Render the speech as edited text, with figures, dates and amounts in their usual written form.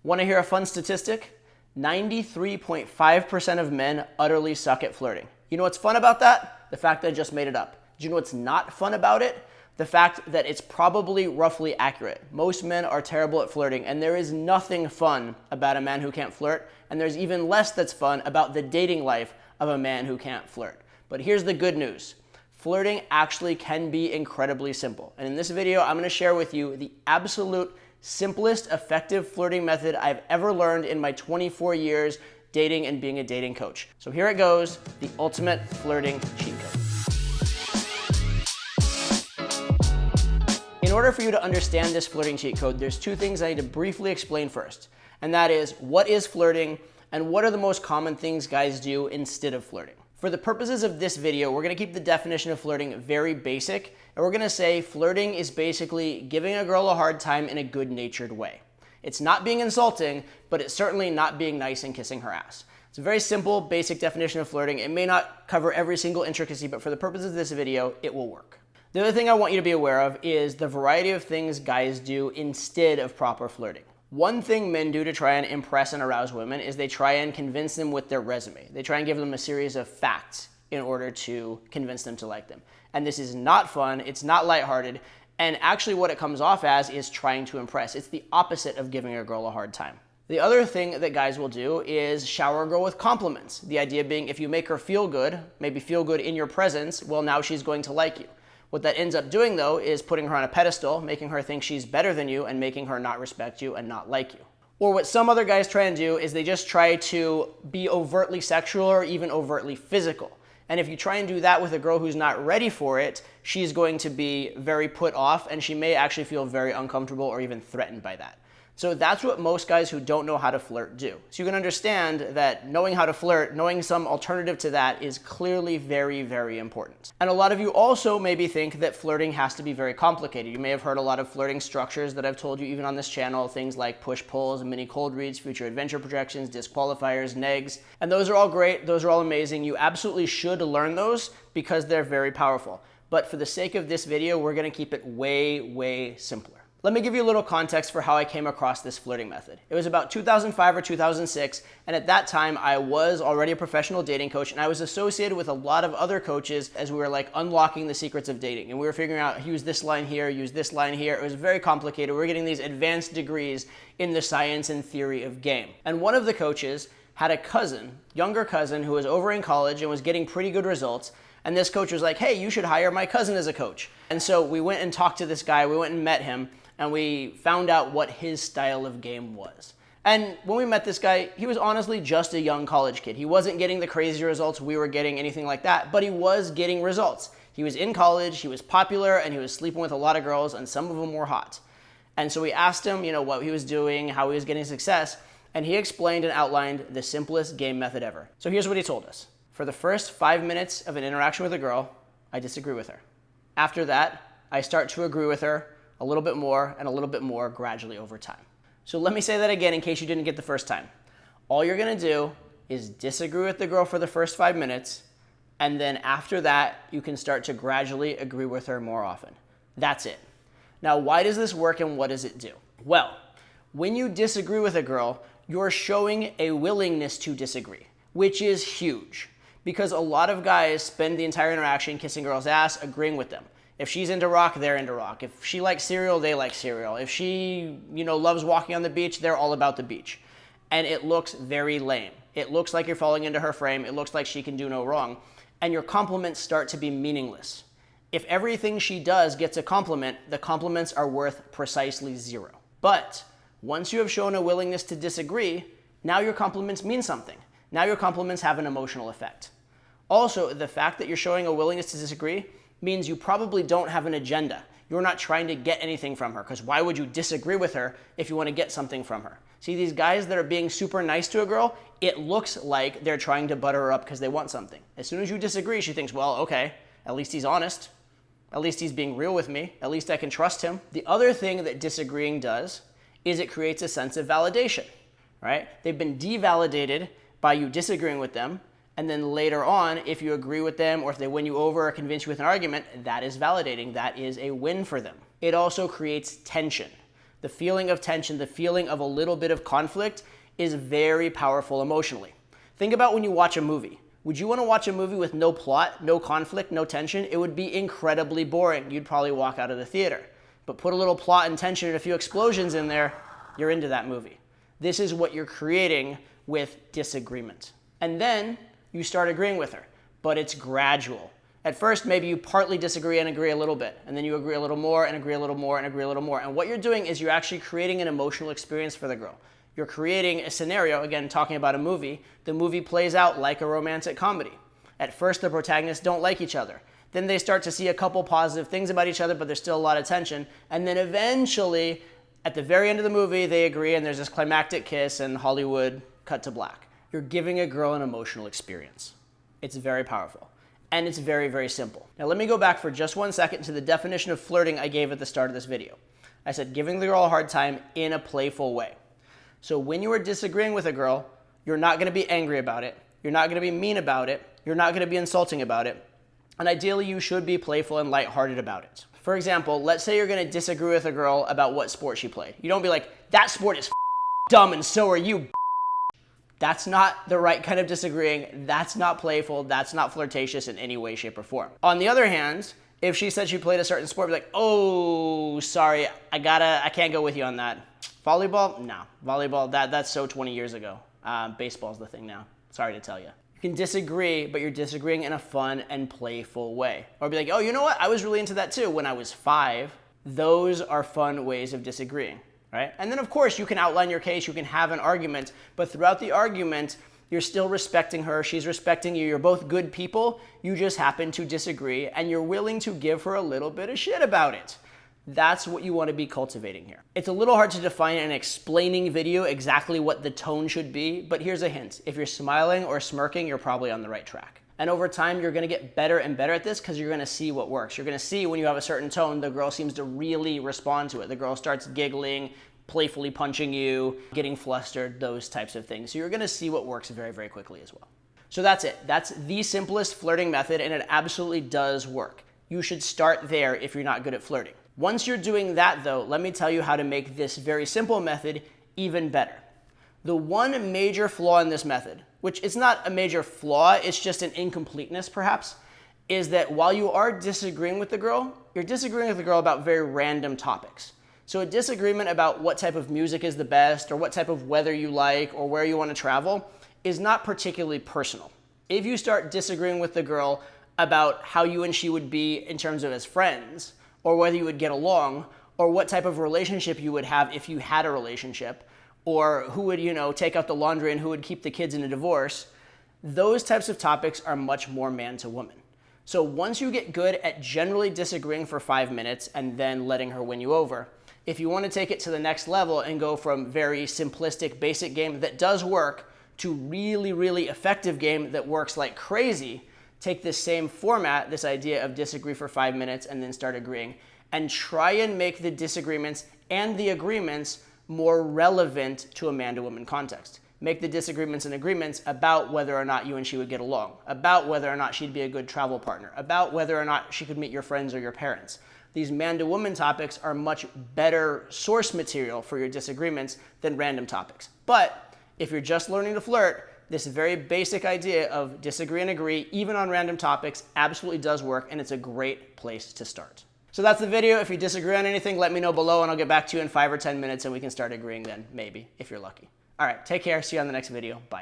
Want to hear a fun statistic? 93.5% of men utterly suck at flirting. You know what's fun about that? The fact that I just made it up. Do you know what's not fun about it? The fact that it's probably roughly accurate. Most men are terrible at flirting, and there is nothing fun about a man who can't flirt, and there's even less that's fun about the dating life of a man who can't flirt. But here's the good news. Flirting actually can be incredibly simple. And in this video, I'm going to share with you the absolute simplest effective flirting method I've ever learned in my 24 years dating and being a dating coach. So here it goes, the ultimate flirting cheat code. In order for you to understand this flirting cheat code, there's two things I need to briefly explain first. And that is, what is flirting and what are the most common things guys do instead of flirting? For the purposes of this video, we're going to keep the definition of flirting very basic, and we're going to say flirting is basically giving a girl a hard time in a good-natured way. It's not being insulting, but it's certainly not being nice and kissing her ass. It's a very simple, basic definition of flirting. It may not cover every single intricacy, but for the purposes of this video, it will work. The other thing I want you to be aware of is the variety of things guys do instead of proper flirting. One thing men do to try and impress and arouse women is they try and convince them with their resume. They try and give them a series of facts in order to convince them to like them. And this is not fun, it's not lighthearted, and actually what it comes off as is trying to impress. It's the opposite of giving a girl a hard time. The other thing that guys will do is shower a girl with compliments. The idea being if you make her feel good, maybe feel good in your presence, well now she's going to like you. What that ends up doing, though, is putting her on a pedestal, making her think she's better than you, and making her not respect you and not like you. Or what some other guys try and do is they just try to be overtly sexual or even overtly physical. And if you try and do that with a girl who's not ready for it, she's going to be very put off, and she may actually feel very uncomfortable or even threatened by that. So that's what most guys who don't know how to flirt do. So you can understand that knowing how to flirt, knowing some alternative to that is clearly very, very important. And a lot of you also maybe think that flirting has to be very complicated. You may have heard a lot of flirting structures that I've told you even on this channel, things like push-pulls, mini cold reads, future adventure projections, disqualifiers, negs. And those are all great, those are all amazing. You absolutely should learn those because they're very powerful. But for the sake of this video, we're gonna keep it way, way simpler. Let me give you a little context for how I came across this flirting method. It was about 2005 or 2006, and at that time I was already a professional dating coach, and I was associated with a lot of other coaches as we were like unlocking the secrets of dating. And we were figuring out, use this line here, use this line here. It was very complicated. We were getting these advanced degrees in the science and theory of game. And one of the coaches had a cousin, younger cousin, who was over in college and was getting pretty good results. And this coach was like, hey, you should hire my cousin as a coach. And so we went and talked to this guy, we went and met him, and we found out what his style of game was. And when we met this guy, he was honestly just a young college kid. He wasn't getting the crazy results we were getting, anything like that, but he was getting results. He was in college, he was popular, and he was sleeping with a lot of girls, and some of them were hot. And so we asked him, what he was doing, how he was getting success, and he explained and outlined the simplest game method ever. So here's what he told us. For the first 5 minutes of an interaction with a girl, I disagree with her. After that, I start to agree with her a little bit more and a little bit more gradually over time. So let me say that again in case you didn't get the first time. All you're gonna do is disagree with the girl for the first 5 minutes, and then after that, you can start to gradually agree with her more often. That's it. Now, why does this work and what does it do? Well, when you disagree with a girl, you're showing a willingness to disagree, which is huge because a lot of guys spend the entire interaction kissing girls' ass, agreeing with them. If she's into rock, they're into rock. If she likes cereal, they like cereal. If she, loves walking on the beach, they're all about the beach. And it looks very lame. It looks like you're falling into her frame. It looks like she can do no wrong. And your compliments start to be meaningless. If everything she does gets a compliment, the compliments are worth precisely zero. But once you have shown a willingness to disagree, now your compliments mean something. Now your compliments have an emotional effect. Also, the fact that you're showing a willingness to disagree means you probably don't have an agenda. You're not trying to get anything from her, because why would you disagree with her if you want to get something from her? See, these guys that are being super nice to a girl, it looks like they're trying to butter her up because they want something. As soon as you disagree, she thinks, well, okay, at least he's honest. At least he's being real with me. At least I can trust him. The other thing that disagreeing does is it creates a sense of validation, right? They've been devalidated by you disagreeing with them. And then later on, if you agree with them or if they win you over or convince you with an argument, that is validating. That is a win for them. It also creates tension. The feeling of tension, the feeling of a little bit of conflict is very powerful emotionally. Think about when you watch a movie. Would you want to watch a movie with no plot, no conflict, no tension? It would be incredibly boring. You'd probably walk out of the theater. But put a little plot and tension and a few explosions in there, you're into that movie. This is what you're creating with disagreement. And then you start agreeing with her, but it's gradual. At first, maybe you partly disagree and agree a little bit, and then you agree a little more and agree a little more and agree a little more. And what you're doing is you're actually creating an emotional experience for the girl. You're creating a scenario, again, talking about a movie. The movie plays out like a romantic comedy. At first, the protagonists don't like each other. Then they start to see a couple positive things about each other, but there's still a lot of tension. And then eventually, at the very end of the movie, they agree, and there's this climactic kiss, and Hollywood cut to black. You're giving a girl an emotional experience. It's very powerful. And it's very, very simple. Now let me go back for just 1 second to the definition of flirting I gave at the start of this video. I said giving the girl a hard time in a playful way. So when you are disagreeing with a girl, you're not gonna be angry about it, you're not gonna be mean about it, you're not gonna be insulting about it, and ideally you should be playful and lighthearted about it. For example, let's say you're gonna disagree with a girl about what sport she played. You don't be like, that sport is dumb and so are you. That's not the right kind of disagreeing. That's not playful. That's not flirtatious in any way, shape, or form. On the other hand, if she said she played a certain sport, be like, oh, sorry, I can't go with you on that. Volleyball? No. Volleyball, that's so 20 years ago. Baseball's the thing now. Sorry to tell you. You can disagree, but you're disagreeing in a fun and playful way. Or be like, oh, you know what? I was really into that too when I was 5. Those are fun ways of disagreeing. Right? And then of course you can outline your case, you can have an argument, but throughout the argument, you're still respecting her, she's respecting you, you're both good people, you just happen to disagree, and you're willing to give her a little bit of shit about it. That's what you want to be cultivating here. It's a little hard to define in an explaining video exactly what the tone should be, but here's a hint. If you're smiling or smirking, you're probably on the right track. And over time, you're gonna get better and better at this because you're gonna see what works. You're gonna see when you have a certain tone, the girl seems to really respond to it. The girl starts giggling, playfully punching you, getting flustered, those types of things. So you're gonna see what works very, very quickly as well. So that's it. That's the simplest flirting method, and it absolutely does work. You should start there if you're not good at flirting. Once you're doing that though, let me tell you how to make this very simple method even better. The one major flaw in this method, which is not a major flaw, it's just an incompleteness perhaps, is that while you are disagreeing with the girl, you're disagreeing with the girl about very random topics. So a disagreement about what type of music is the best or what type of weather you like or where you want to travel is not particularly personal. If you start disagreeing with the girl about how you and she would be in terms of as friends or whether you would get along or what type of relationship you would have if you had a relationship, or who would, take out the laundry and who would keep the kids in a divorce, those types of topics are much more man to woman. So once you get good at generally disagreeing for 5 minutes and then letting her win you over, if you want to take it to the next level and go from very simplistic, basic game that does work to really, really effective game that works like crazy, take this same format, this idea of disagree for 5 minutes and then start agreeing, and try and make the disagreements and the agreements more relevant to a man-to-woman context. Make the disagreements and agreements about whether or not you and she would get along, about whether or not she'd be a good travel partner, about whether or not she could meet your friends or your parents. These man-to-woman topics are much better source material for your disagreements than random topics. But if you're just learning to flirt, this very basic idea of disagree and agree, even on random topics, absolutely does work, and it's a great place to start. So that's the video. If you disagree on anything, let me know below and I'll get back to you in 5 or 10 minutes and we can start agreeing then, maybe, if you're lucky. All right, take care. See you on the next video. Bye.